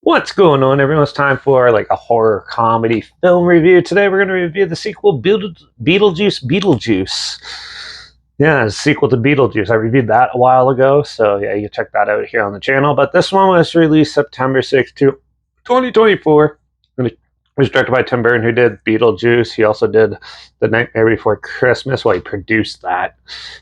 What's going on, everyone? It's time for like a horror comedy film review. Today we're going to review the sequel Beetlejuice Beetlejuice. Yeah, it's a sequel to Beetlejuice. I reviewed that a while ago, so yeah, you check that out here on the channel. But this one was released September 6th, 2024. And it was directed by Tim Burton, who did Beetlejuice. He also did The Nightmare Before Christmas. Well, he produced that.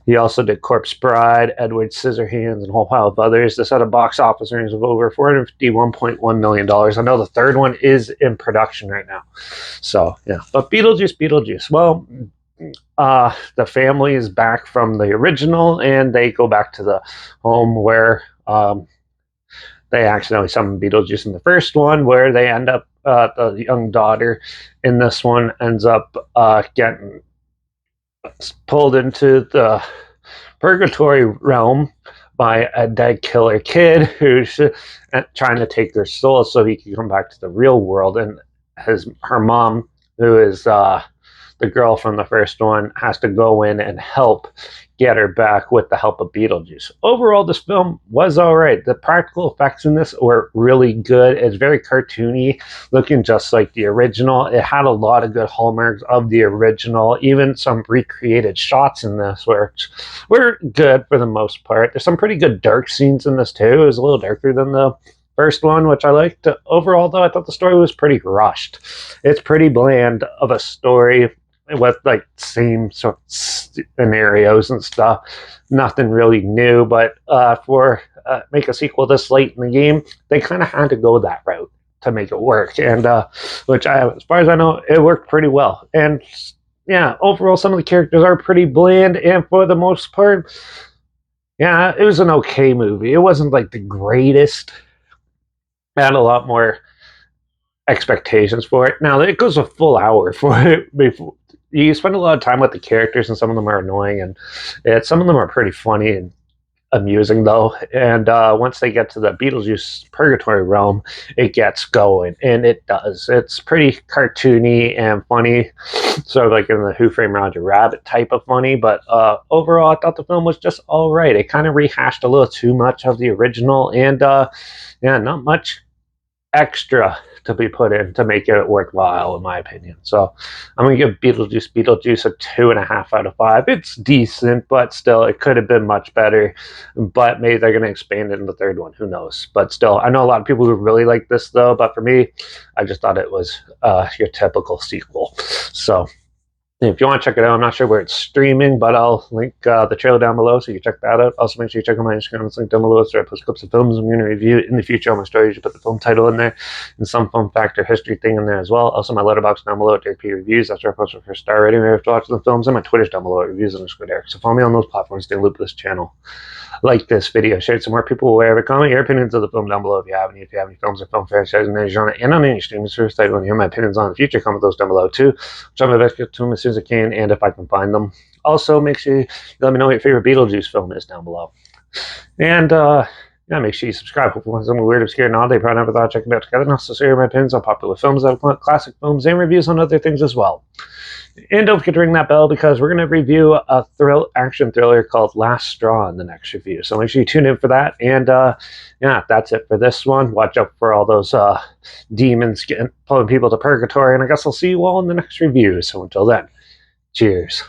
He also did Corpse Bride, Edward Scissorhands, and a whole pile of others. This had a box office earnings of over $451.1 million. I know the third one is in production right now. So, yeah. But Beetlejuice. Well, the family is back from the original, and they go back to the home where they accidentally summoned Beetlejuice in the first one, where they end up, the young daughter in this one ends up getting pulled into the purgatory realm by a dead killer kid who's trying to take their soul so he can come back to the real world. And her mom, who is the girl from the first one, has to go in and help get her back with the help of Beetlejuice. Overall, this film was all right. The practical effects in this were really good. It's very cartoony, looking just like the original. It had a lot of good hallmarks of the original. Even some recreated shots in this were good for the most part. There's some pretty good dark scenes in this too. It was a little darker than the first one, which I liked. Overall, though, I thought the story was pretty rushed. It's pretty bland of a story with like same sort of scenarios and stuff. Nothing really new, but for make a sequel this late in the game, they kind of had to go that route to make it work, and as far as I know, it worked pretty well. And yeah, overall, some of the characters are pretty bland, and for the most part, yeah, it was an okay movie. It wasn't like the greatest. I had a lot more expectations for it. Now it goes a full hour for it before you spend a lot of time with the characters, and some of them are annoying, and some of them are pretty funny and amusing though. And once they get to the Beetlejuice purgatory realm, it gets going, and it does. It's pretty cartoony and funny, sort of like in the Who Framed Roger Rabbit type of funny. But overall, I thought the film was just all right. It kind of rehashed a little too much of the original, and yeah, not much extra to be put in to make it worthwhile, in my opinion. So I'm going to give Beetlejuice a 2.5 out of 5. It's decent, but still, it could have been much better. But maybe they're going to expand it in the third one. Who knows? But still, I know a lot of people who really like this, though. But for me, I just thought it was your typical sequel. So if you want to check it out, I'm not sure where it's streaming, but I'll link the trailer down below so you can check that out. Also, make sure you check out my Instagram. It's linked down below. So I post clips of films I'm going to review in the future on my stories. You put the film title in there and some fun fact or history thing in there as well. Also, my Letterbox down below at Derek P Reviews. That's where I post my first star rating after watching the films. And my Twitter's down below at Reviews_Derek. So follow me on those platforms. Stay in loop with this channel. Like this video, share it so more people will wear it. Comment your opinions of the film down below if you have any. If you have any films or film franchises in any genre and on any streaming service that you want to hear my opinions on in the future, comment those down below too. I'll try my best to get to them as soon as I can, and if I can find them. Also, make sure you let me know what your favorite Beetlejuice film is down below. And yeah, make sure you subscribe. Hopefully, something weird, obscure, and odd they probably never thought I'd check it out together. And also share my opinions on popular films, classic films, and reviews on other things as well. And don't forget to ring that bell, because we're going to review a action thriller called Last Straw in the next review. So make sure you tune in for that. And yeah, that's it for this one. Watch out for all those demons pulling people to purgatory. And I guess I'll see you all in the next review. So until then, cheers.